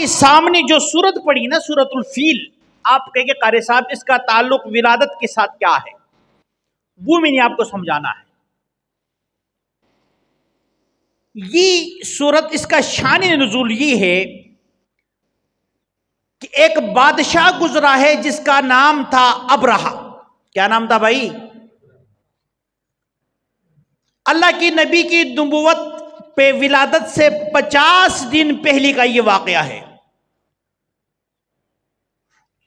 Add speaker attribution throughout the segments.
Speaker 1: سامنے جو سورت پڑھی نا، سورت الفیل، آپ کہیں گے قاری صاحب اس کا تعلق ولادت کے ساتھ کیا ہے؟ وہ میں نے آپ کو سمجھانا ہے۔ یہ سورت، اس کا شان نزول یہ ہے کہ ایک بادشاہ گزرا ہے جس کا نام تھا ابرہہ۔ کیا نام تھا بھائی؟ اللہ کی نبی کی نبوت پہ ولادت سے 50 دن پہلے کا یہ واقعہ ہے۔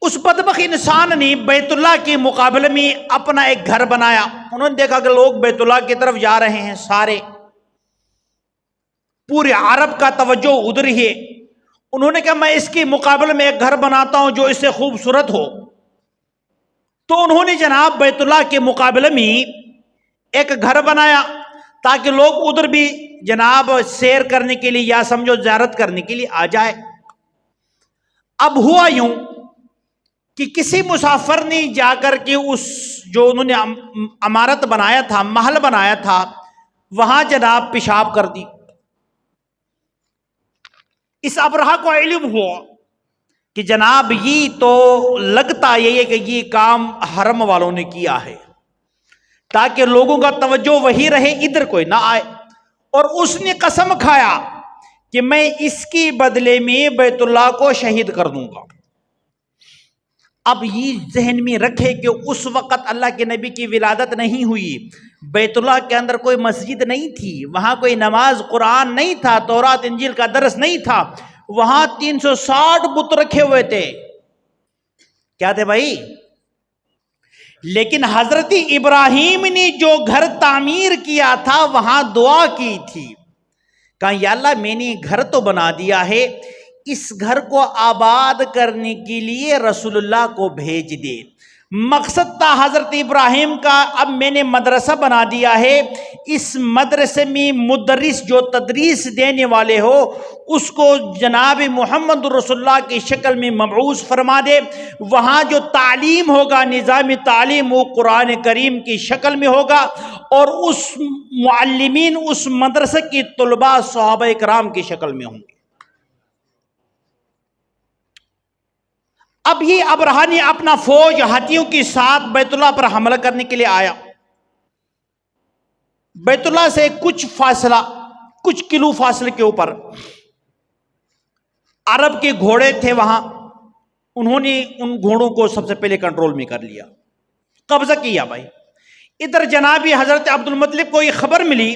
Speaker 1: اس بدبخت انسان نے بیت اللہ کے مقابلے میں اپنا ایک گھر بنایا۔ انہوں نے دیکھا کہ لوگ بیت اللہ کی طرف جا رہے ہیں، سارے پورے عرب کا توجہ ادھر ہی ہے۔ انہوں نے کہا میں اس کے مقابلے میں ایک گھر بناتا ہوں جو اس سے خوبصورت ہو۔ تو انہوں نے جناب بیت اللہ کے مقابلے میں ایک گھر بنایا تاکہ لوگ ادھر بھی جناب سیر کرنے کے لیے یا سمجھو زیارت کرنے کے لیے آ جائے۔ اب ہوا یوں کہ کسی مسافر نے جا کر کے اس جو انہوں نے عمارت بنایا تھا، محل بنایا تھا، وہاں جناب پیشاب کر دی۔ اس ابرہہ کو علم ہوا کہ جناب یہ تو لگتا یہ ہے کہ یہ کام حرم والوں نے کیا ہے، تاکہ لوگوں کا توجہ وہی رہے، ادھر کوئی نہ آئے۔ اور اس نے قسم کھایا کہ میں اس کی بدلے میں بیت اللہ کو شہید کر دوں گا۔ اب یہ ذہن میں رکھے کہ اس وقت اللہ کے نبی کی ولادت نہیں ہوئی، بیت اللہ کے اندر کوئی مسجد نہیں تھی، وہاں کوئی نماز قرآن نہیں تھا، تورات انجیل کا درس نہیں تھا، وہاں 360 بت رکھے ہوئے تھے۔ کیا تھے بھائی؟ لیکن حضرت ابراہیم نے جو گھر تعمیر کیا تھا وہاں دعا کی تھی، کہا یا اللہ میں نے گھر تو بنا دیا ہے، اس گھر کو آباد کرنے کے لیے رسول اللہ کو بھیج دے۔ مقصد تھا حضرت ابراہیم کا، اب میں نے مدرسہ بنا دیا ہے، اس مدرسے میں مدرس جو تدریس دینے والے ہو اس کو جناب محمد رسول اللہ کی شکل میں مبعوث فرما دے۔ وہاں جو تعلیم ہوگا، نظام تعلیم، وہ قرآن کریم کی شکل میں ہوگا، اور اس معلمین اس مدرسے کی طلباء صحابہ کرام کی شکل میں ہوں گے۔ اب یہ ابرہہ نے اپنا فوج ہاتھیوں کے ساتھ بیت اللہ پر حملہ کرنے کے لیے آیا۔ بیت اللہ سے کچھ کلو فاصلے کے اوپر عرب کے گھوڑے تھے وہاں، انہوں نے ان گھوڑوں کو سب سے پہلے کنٹرول میں کر لیا، قبضہ کیا بھائی۔ ادھر جناب حضرت عبد المطلب کو یہ خبر ملی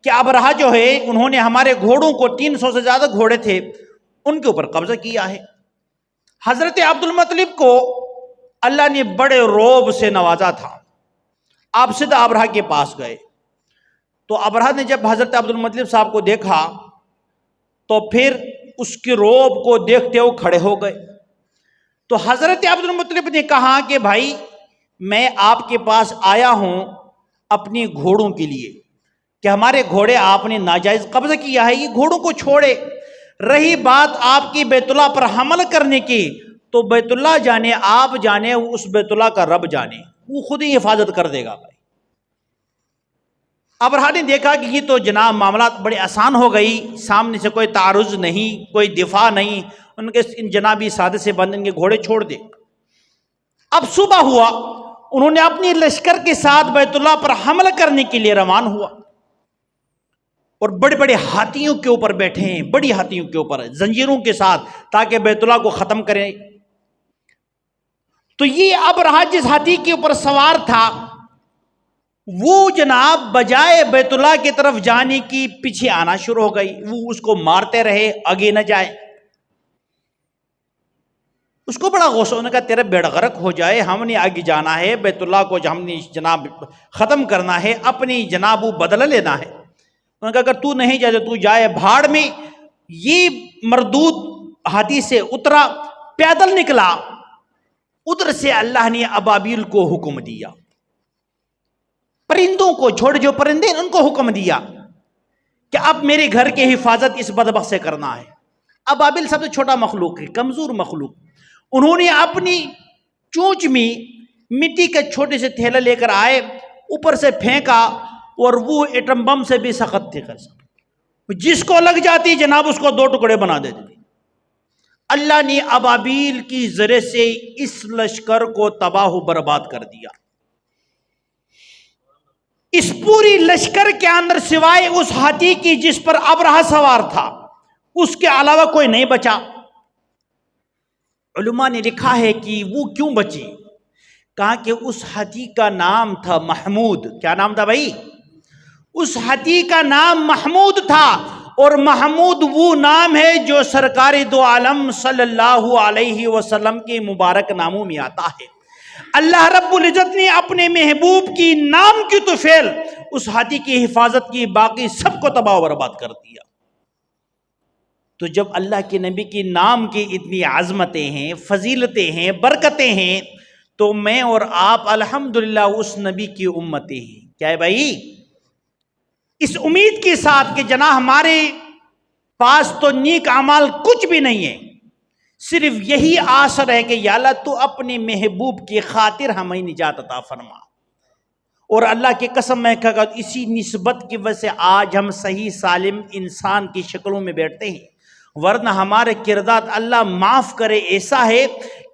Speaker 1: کہ ابرہہ جو ہے انہوں نے ہمارے گھوڑوں کو 300 سے زیادہ گھوڑے تھے ان کے اوپر قبضہ کیا ہے۔ حضرت عبد المطلب کو اللہ نے بڑے روب سے نوازا تھا۔ آپ سیدھا ابرہہ کے پاس گئے تو ابرہہ نے جب حضرت عبد المطلب صاحب کو دیکھا تو پھر اس کے روب کو دیکھتے ہوئے کھڑے ہو گئے۔ تو حضرت عبد المطلب نے کہا کہ بھائی میں آپ کے پاس آیا ہوں اپنی گھوڑوں کے لیے کہ ہمارے گھوڑے آپ نے ناجائز قبضہ کیا ہے، یہ گھوڑوں کو چھوڑے۔ رہی بات آپ کی بیت اللہ پر حمل کرنے کی، تو بیت اللہ جانے، آپ جانے، اس بیت اللہ کا رب جانے، وہ خود ہی حفاظت کر دے گا بھائی۔ ابرہہ نے دیکھا کہ یہ تو جناب معاملات بڑے آسان ہو گئی، سامنے سے کوئی تعارض نہیں، کوئی دفاع نہیں، ان کے جنابی سادے سے بند ان کے گھوڑے چھوڑ دے۔ اب صبح ہوا، انہوں نے اپنی لشکر کے ساتھ بیت اللہ پر حملہ کرنے کے لیے روان ہوا، اور بڑے بڑے ہاتھیوں کے اوپر بیٹھے ہیں، بڑی ہاتھیوں کے اوپر زنجیروں کے ساتھ، تاکہ بیت اللہ کو ختم کریں۔ تو یہ ابرہہ جس ہاتھی کے اوپر سوار تھا وہ جناب بجائے بیت اللہ کی طرف جانے کی پیچھے آنا شروع ہو گئی، وہ اس کو مارتے رہے آگے نہ جائے۔ اس کو بڑا غصہ ہونے کا، تیرا بیڑا غرق ہو جائے، ہم نے آگے جانا ہے، بیت اللہ کو ہم نے جناب ختم کرنا ہے، اپنی جناب وہ بدلہ لینا ہے۔ انہوں نے کہا اگر تو نہیں جائے تو جائے بھاڑ میں۔ یہ مردود ہاتھی سے اترا، پیدل نکلا، ادھر سے اللہ نے ابابیل کو حکم دیا، پرندوں کو چھوڑ، جو پرندے ان کو حکم دیا کہ اب میرے گھر کی حفاظت اس بدبخت سے کرنا ہے۔ ابابیل سب سے چھوٹا مخلوق ہے، کمزور مخلوق، انہوں نے اپنی چونچ میں مٹی کے چھوٹے سے تھیلے لے کر آئے، اوپر سے پھینکا، اور وہ ایٹم بم سے بھی سخت تھے، جس کو لگ جاتی جناب اس کو 2 ٹکڑے بنا دیتی۔ اللہ نے ابابیل کی ذریعے سے اس لشکر کو تباہ و برباد کر دیا. اس پوری لشکر کے اندر سوائے اس ہاتھی کی جس پر ابرہہ سوار تھا اس کے علاوہ کوئی نہیں بچا. علماء نے لکھا ہے کہ وہ کیوں بچی. کہا کہ اس ہاتھی کا نام تھا محمود. کیا نام تھا بھائی؟ اس ہاتھی کا نام محمود تھا، اور محمود وہ نام ہے جو سرکار دو عالم صلی اللہ علیہ وسلم کے مبارک ناموں میں آتا ہے. اللہ رب العزت نے اپنے محبوب کی نام کی تو فعل اس ہاتھی کی حفاظت کی، باقی سب کو تباہ و برباد کر دیا. تو جب اللہ کے نبی کی نام کی اتنی عظمتیں ہیں، فضیلتیں ہیں، برکتیں ہیں، تو میں اور آپ الحمدللہ اس نبی کی امتیں ہیں. کیا ہے بھائی؟ اس امید کے ساتھ کہ جناب ہمارے پاس تو نیک اعمال کچھ بھی نہیں ہے، صرف یہی آس ہے کہ یا اللہ تو اپنے محبوب کی خاطر ہمیں نجات عطا فرما. اور اللہ کی قسم میں کہا اسی نسبت کی وجہ سے آج ہم صحیح سالم انسان کی شکلوں میں بیٹھتے ہیں، ورنہ ہمارے کردار اللہ معاف کرے ایسا ہے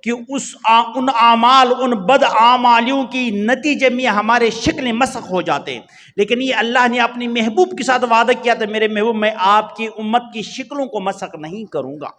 Speaker 1: کہ ان اعمال، ان بد اعمالیوں کی نتیجے میں ہمارے شکلیں مسخ ہو جاتے ہیں. لیکن یہ اللہ نے اپنی محبوب کے ساتھ وعدہ کیا تھا، میرے محبوب میں آپ کی امت کی شکلوں کو مسخ نہیں کروں گا.